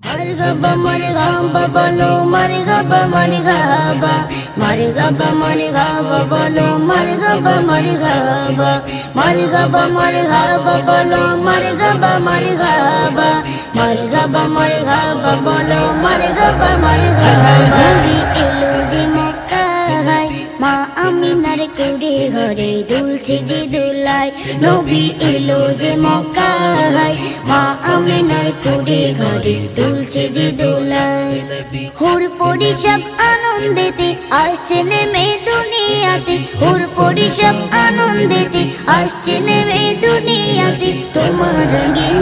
Margaba margaba bolo margaba margaba margaba margaba bolo margaba margaba margaba margaba bolo margaba margaba margaba margaba bolo margaba margaba elo je Mecca হায় মা আমিনার কুড়ে ঘরে দুলছে যে দোলায় নবী এলো যে মক্কা হায় মা আমিনার কুড়ে ঘরে দুলছে যে দোলায় হুর পরি সব আনন্দেতে আসছে নেমে দুনিয়াতে হুর পরি সব আনন্দেতে আসছে নেমে দুনিয়াতে তোমার রঙিন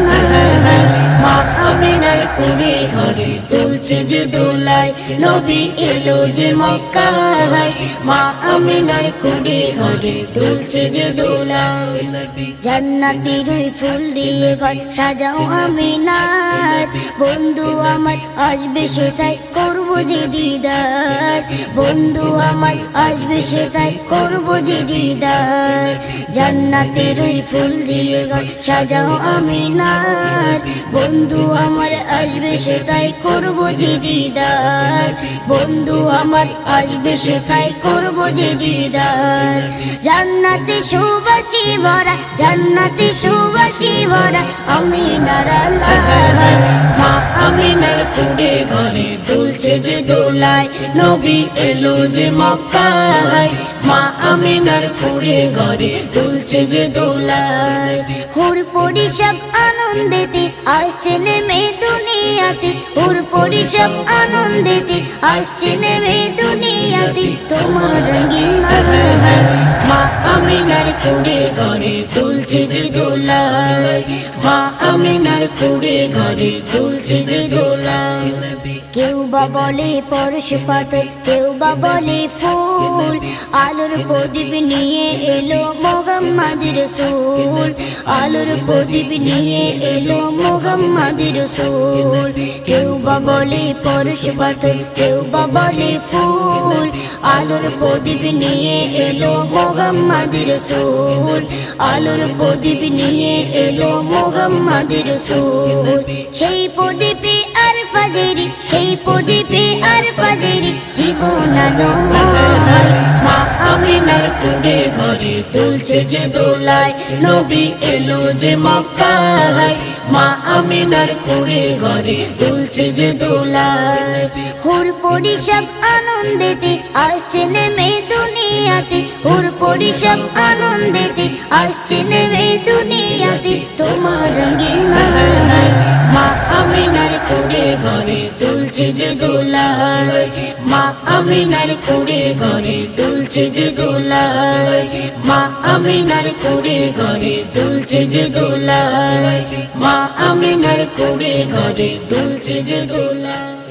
মা আমিনার কুড়ে ঘরে দুলছে যে দোলায় নবী এলো যে মক্কা হায় মা আমিনার কুড়ে ঘরে দুলছে যে দোলায় জান্নাতের ওই ফুল দিয়ে ঘর সাজাও আমিনার বন্ধু আমার আসবে সেটাই করবো যে দিদার বন্ধু আমার আসবে সেটাই করবো যে দিদার জান্নাতের ওই ফুল দিয়ে ঘর সাজাও আমিনার বন্ধু আমার আসবে সেটাই করবো যে দিদার বন্ধু আমার আসবে সেটাই করবো যে দিদার জান্নাতে সুবাসী ভরা জান্নাতে সুবাসী ভরা আমিনার মা আমিনার কুড়ে ঘরে দুলছে যে দোলায় নবী এলো যে মক্কা হায় মা আমিনার কুড়ে ঘরে দুলছে যে দোলায় হুর পরি সব আনন্দেতে আসছে নেমে দুনিয়াতে হুর পরি সব আনন্দেতে আসছে নেমে দুনিয়াতে তোমার রঙিন মা আমিনার কুড়ে ঘরে দুলছে যে দোলায় মা আমিনার কুড়ে ঘরে দুলছে যে দোলায় কেউ বা বলে পরশ পাথর কেউ বা বলে ফুল আলোর প্রদীপ নিয়ে এলো মুহাম্মদ রাসূল আলোর প্রদীপ নিয়ে এলো মুহাম্মদ রাসূল কেউ বা বলে পরশ পাথর কেউ বা বলে ফুল আলোর প্রদীপ নিয়ে এলো মুহাম্মদ রাসূল আলোর প্রদীপ নিয়ে এলো মুহাম্মদ রাসূল সেই প্রদীপে আর ফাজরি সেই প্রদীপে আর ফাজরি জীবন আলোময় মা আমিনার কুড়ে ঘরে দুলছে যে দোলায় নবী এলো যে মক্কা হায় মা আমিনার কুড়ে ঘরে দুলছে যে দোলায় হুর পরি সব আনন্দেতে আসছে নেমে দুনিয়াতে হুর পরি সব আনন্দেতে আসছে নেমে দুনিয়াতে তোমার রঙিন মা আমিনার কুড়ে ঘরে দুলছে যে দোলায় মা আমিনার কুড়ে ঘরে দুলছে যে দোলায় মা আমিনার কুড়ে ঘরে দুলছে যে দোলায় মা আমিনার কুড়ে ঘরে দুলছে যে দোলায়।